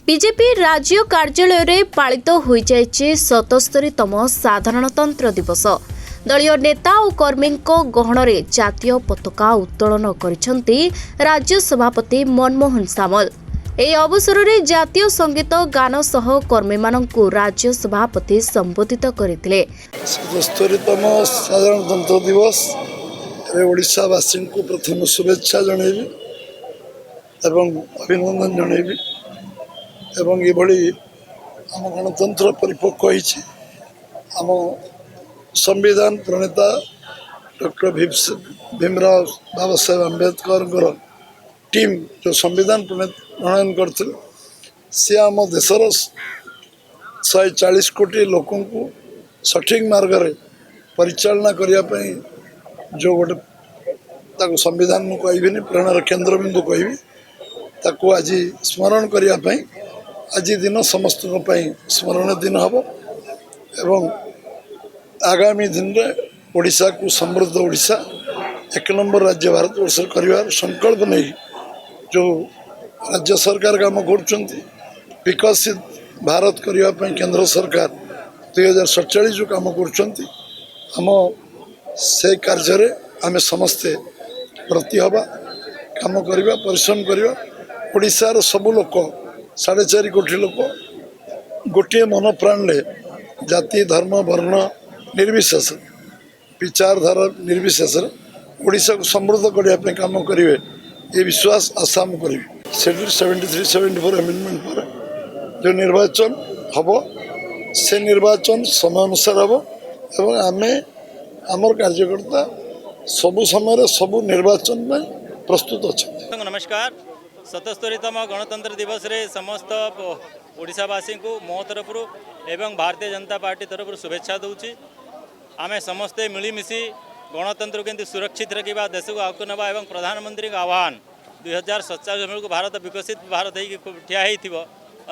BJP राज्य कार्यालय रे पालित हो जाइए 77तम साधारणतंत्र दिवस। दलीय नेता और कर्मी गहन में जातीय पताका उत्तोलन करिसेंती राज्य सभापति मनमोहन सामल। এই অবসରରେ জাতীয় সঙ্গীত গান সহ কর্মীମାନଙ୍କୁ রাজ্য সভাপতি সম্বোধিত କରିଥିଲେ। 77তম সাধারণতন্ত্র দিবস ওড়িশাবাসী প্রথম শুভেচ্ছা জনাইবি এবং অভিনন্দন জনাইবি এবং এভাবে আম গণতন্ত্র পরিপক্ক হয়েছে। আম संविधान प्रणेता डॉक्टर भीमराव बाबा साहेब आंबेडकर टीम जो संविधान प्रणयन करते सी आम देशर 140 कोटी लोक सठिक मार्ग में परिचालना करने जो गोटे संविधान में कहबी प्रेरणार केन्द्र बिंदु कहबी ताकू आज स्मरण करने आज दिन समस्त स्मरण दिन हम एवं आगामी दिन में ओडिशा को समृद्ध ओडिशा 1 नंबर राज्य भारत वर्ष कर संकल्प नहीं जो राज्य सरकार काम कर विकसित भारत करने केंद्र सरकार 2047 जो काम करम से कार्य आम समस्ते प्रति हवा काम करवा परिश्रम करवा। ओडिशार सब लोक 4.5 कोटी लोक गोटे मन प्राण जाति धर्म वर्ण निर्विशेष विचारधारा निर्विशेष ओडिशा को समृद्ध करने काम करेंगे ये विश्वास आशा में करी। शेड्यूल 73-74 अमेंडमेंट पर जो निर्वाचन हम से निर्वाचन समय अनुसार हम एवं आमे आमर कार्यकर्ता सबु समय सबु निर्वाचन में प्रस्तुत अच्छा। नमस्कार। 77तम गणतंत्र दिवस रे समस्त ओडिशावासी को मो तरफ एवं भारतीय जनता पार्टी तरफ शुभेच्छा दूची। आमे समस्ते मिलीमिशी गणतंत्र के सुरक्षित रखा देश को आगे नवा एवं प्रधानमंत्री का आह्वान 2047 को भारत विकसित भारत ठिया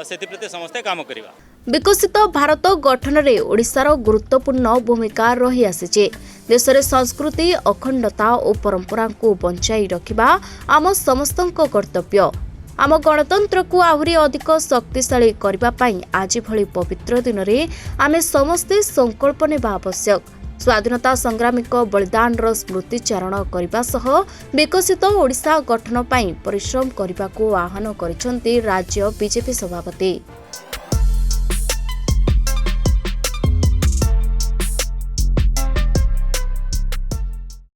से प्रति समस्ते काम करवा। विकसित भारत गठन में ओडिशार गुरुत्वपूर्ण भूमिका रही आसी। देश में संस्कृति अखंडता और परंपरा को बंचाई रखिबा आम समस्तक कर्तव्य। आम गणतंत्र को आहुरी अधिक शक्तिशाली करने आज भली पवित्र दिन में आम समस्ते संकल्प नेबा आवश्यक। स्वाधीनता संग्रामी बलिदान स्मृतिचारण करने सह विकसित ओडिशा गठन परिश्रम करने को आह्वान करिसेंती राज्य बीजेपी सभापति।